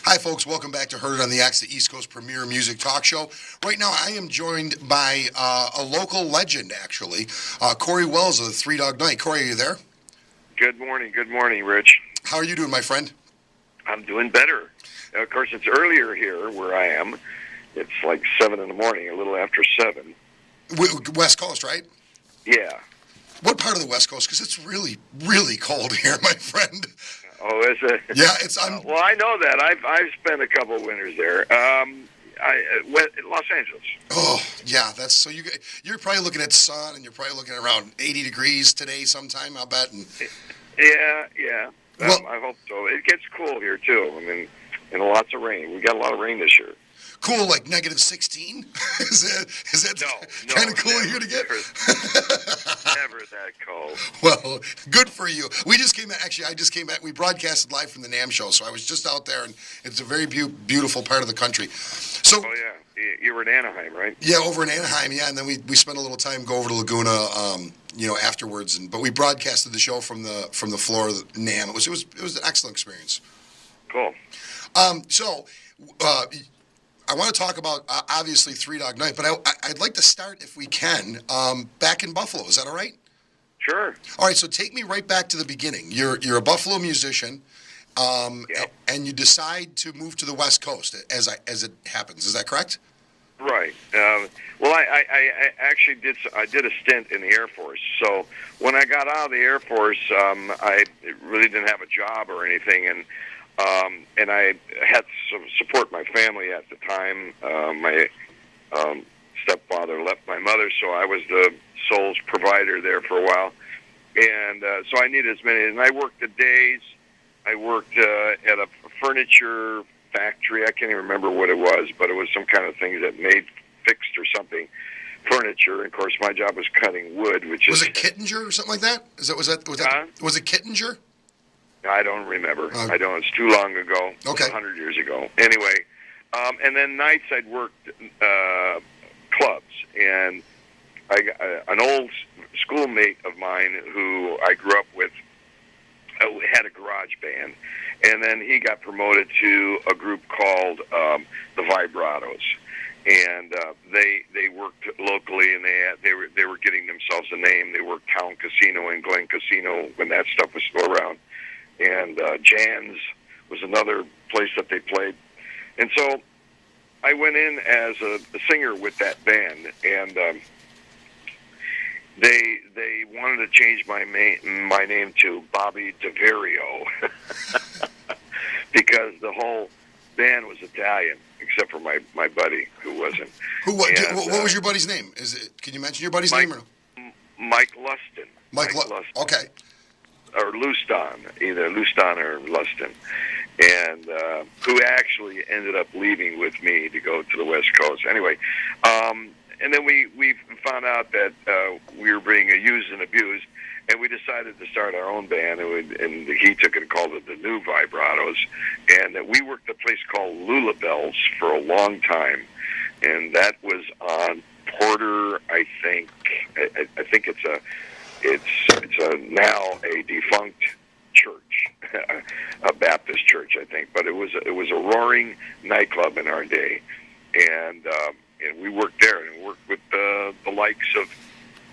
Hi, folks. Welcome back to Heard It on the X, the East Coast premier music talk show. Right now, I am joined by a local legend, actually, Cory Wells of the Three Dog Night. Cory, are you there? Good morning, Rich. How are you doing, my friend? I'm doing better. Of course, it's earlier here where I am. It's like 7 in the morning, a little after 7. West Coast, right? Yeah. What part of the West Coast? Because it's really, really cold here, my friend. Oh, is it? Yeah, it's. Well, I know that. I've spent a couple of winters there. Los Angeles. Oh, yeah. That's so you're probably looking at sun, and you're probably looking at around 80 degrees today sometime, I'll bet. And Yeah. Well, I hope so. It gets cool here too. I mean, and lots of rain. We got a lot of rain this year. cool, like negative 16. is that No, kind of cool never, here to get? Never that cold. Well, good for you. We just came back. Actually, I just came back. We broadcasted live from the NAMM show, so I was just out there, and it's a very beautiful part of the country. So, Oh yeah, you were in Anaheim, right? yeah, over in Anaheim, yeah, and then we spent a little time go over to Laguna, afterwards. But we broadcasted the show from the floor of the NAMM. It was an excellent experience. Cool. So. I want to talk about, obviously, Three Dog Night, but I'd like to start, if we can, back in Buffalo. Is that all right? Sure. All right, so take me right back to the beginning. You're a Buffalo musician, Yep. and you decide to move to the West Coast, as it happens. Is that correct? Right. Well, I actually did a stint in the Air Force. So when I got out of the Air Force, I really didn't have a job or anything, and I had to support my family at the time. My stepfather left my mother, so I was the sole provider there for a while. And so I needed as many. And I worked the days. I worked at a furniture factory. I can't even remember what it was, but it was some kind of thing that made fixed or something furniture. And of course, my job was cutting wood, which Was it Kittinger or something like that? Was it Kittinger? I don't remember. I don't. It's too long ago. Okay. 100 years ago. Anyway, and then nights I'd worked clubs, and an old schoolmate of mine who I grew up with had a garage band, and then he got promoted to a group called the Vibratos, and they worked locally, and they were getting themselves a name. They worked Town Casino and Glen Casino when that stuff was still around. And Jan's was another place that they played. And so I went in as a singer with that band, and they wanted to change my name to Bobby DeVario because the whole band was Italian, except for my buddy who wasn't. What was your buddy's name? Can you mention your buddy's name? Or no? Mike Luston. Mike Luston. Okay. Or Luston, either Luston or Luston, and who actually ended up leaving with me to go to the West Coast. Anyway, and then we found out that we were being used and abused, and we decided to start our own band, and he took it and called it the New Vibratos, and we worked at a place called Lulabelle's for a long time, and that was on Porter, I think. I think it's now a defunct church, a Baptist church, I think. But it was a roaring nightclub in our day, and we worked there and worked with the likes of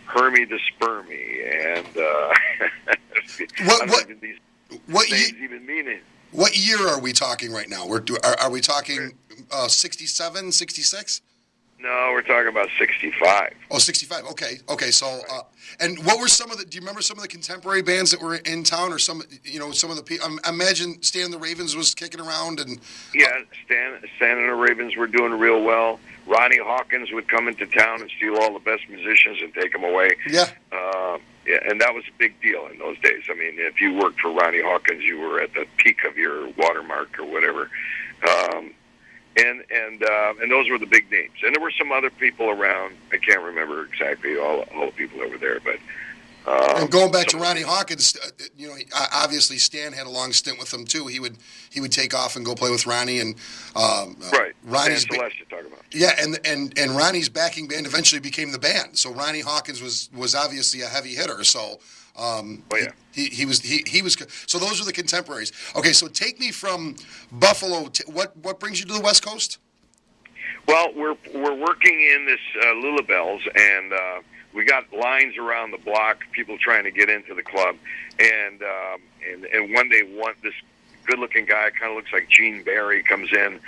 Hermie the Spermie and what year are we talking right now? Are we talking 67, 66? No, we're talking about 65. Oh, 65. Okay. So, and what were some of the? Do you remember some of the contemporary bands that were in town, or some of the people? I imagine Stan and the Ravens was kicking around, and yeah, Stan and the Ravens were doing real well. Ronnie Hawkins would come into town and steal all the best musicians and take them away. Yeah. Yeah, and that was a big deal in those days. I mean, if you worked for Ronnie Hawkins, you were at the peak of your watermark or whatever. And those were the big names. And there were some other people around. I can't remember exactly all the people that were there, but And going back to Ronnie Hawkins, obviously Stan had a long stint with him too. He would take off and go play with Ronnie, and right. Ronnie's Stan Celeste you're talking about. yeah, and Ronnie's backing band eventually became the band. So Ronnie Hawkins was obviously a heavy hitter. So he was. So those are the contemporaries. Okay, so take me from Buffalo. What brings you to the West Coast? Well, we're working in this Lulabelle's, and we got lines around the block, people trying to get into the club, and one day this good-looking guy, kind of looks like Gene Barry, comes in,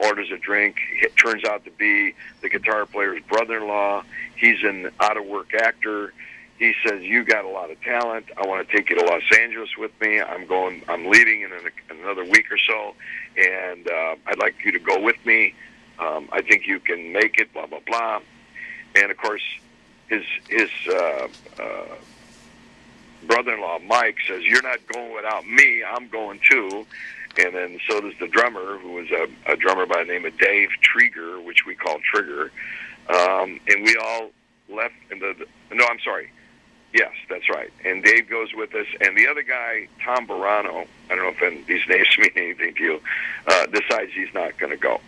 orders a drink. It turns out to be the guitar player's brother-in-law. He's an out-of-work actor. He says, "You got a lot of talent. I want to take you to Los Angeles with me. I'm leaving in another week or so, and I'd like you to go with me. I think you can make it." Blah blah blah. And of course, his brother-in-law Mike says, "You're not going without me. I'm going too." And then so does the drummer, who was a drummer by the name of Dave Trigger, which we call Trigger. And we all left. I'm sorry. Yes, that's right. And Dave goes with us, and the other guy, Tom Barano, I don't know if these names mean anything to you, decides he's not going to go.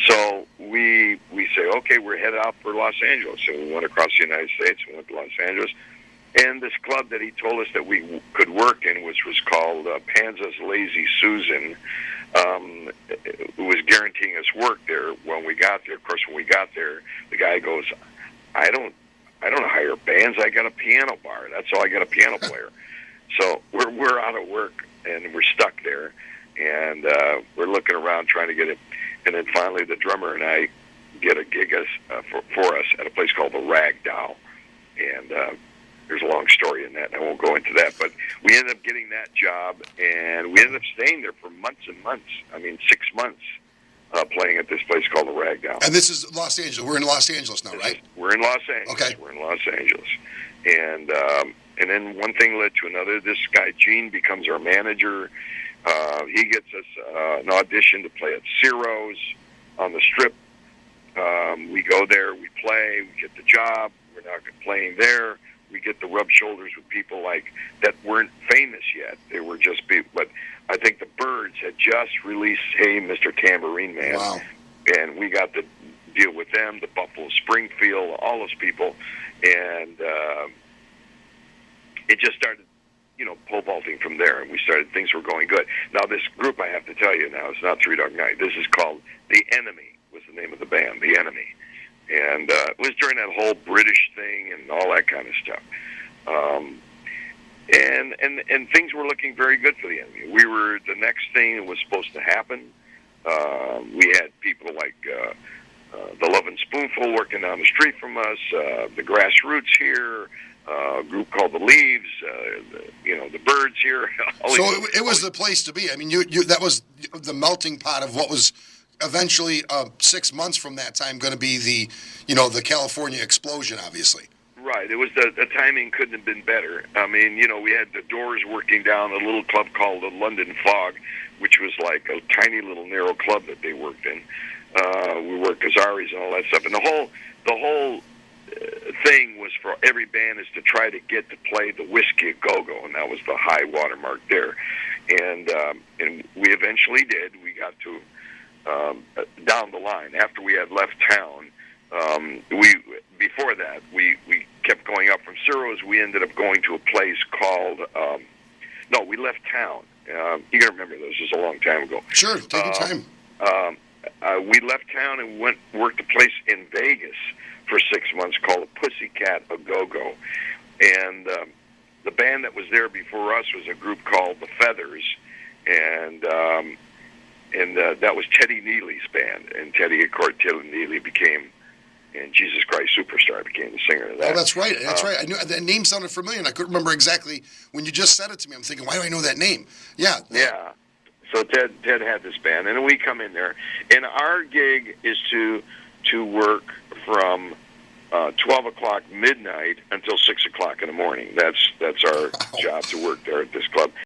So we say, okay, we're headed out for Los Angeles. So we went across the United States, we went to Los Angeles, and this club that he told us that we could work in, which was called Panza's Lazy Susan, was guaranteeing us work there when we got there. Of course, when we got there, the guy goes, I don't hire bands. I got a piano bar. That's all. I got a piano player. So we're out of work, and we're stuck there, and we're looking around trying to get it. And then finally, the drummer and I get a gig for us at a place called the Rag Doll. And there's a long story in that, and I won't go into that. But we ended up getting that job, and we ended up staying there for months and months. 6 months. Playing at this place called the Rag Doll. And this is Los Angeles. We're in Los Angeles now, right? We're in Los Angeles. Okay. We're in Los Angeles. And then one thing led to another. This guy, Gene, becomes our manager. He gets us an audition to play at Ciro's on the Strip. We go there, we play, we get the job. We're not playing there. We get to rub shoulders with people like that weren't famous yet. They were just people. But I think the Byrds had just released Hey, Mr. Tambourine Man. Wow. And we got to deal with them, the Buffalo Springfield, all those people. And it just started, pole vaulting from there. And things were going good. Now, this group, I have to tell you now, it's not Three Dog Night. This is called The Enemy, was the name of the band, The Enemy. And it was during that whole British thing and all that kind of stuff. And things were looking very good for the Enemy. We were the next thing that was supposed to happen. We had people like the Lovin' Spoonful working down the street from us, the Grassroots here, a group called the Leaves, the Birds here. So it was the place to be. You that was the melting pot of what was eventually 6 months from that time going to be the California explosion, obviously. Right. It was the timing couldn't have been better. We had the Doors working down a little club called the London Fog, which was like a tiny little narrow club that they worked in. We worked Azaris and all that stuff, and the whole thing was for every band is to try to get to play the Whiskey a Go-Go, and that was the high watermark there. And we eventually did. We got to down the line after we had left town. Before that, we kept going up from Ciro's. We ended up going to a place called. We left town. You got to remember this is a long time ago. Sure, take your time. We left town and worked a place in Vegas for 6 months called the Pussycat a Go-Go, and the band that was there before us was a group called the Feathers, and that was Teddy Neely's band, and Teddy Neely became. And Jesus Christ Superstar became the singer of that. Oh, that's right. That's right. I knew that name sounded familiar, and I couldn't remember exactly when you just said it to me. I'm thinking, why do I know that name? Yeah. Yeah. So Ted had this band, and then we come in there, and our gig is to work from 12 o'clock midnight until 6 o'clock in the morning. That's our job to work there at this club.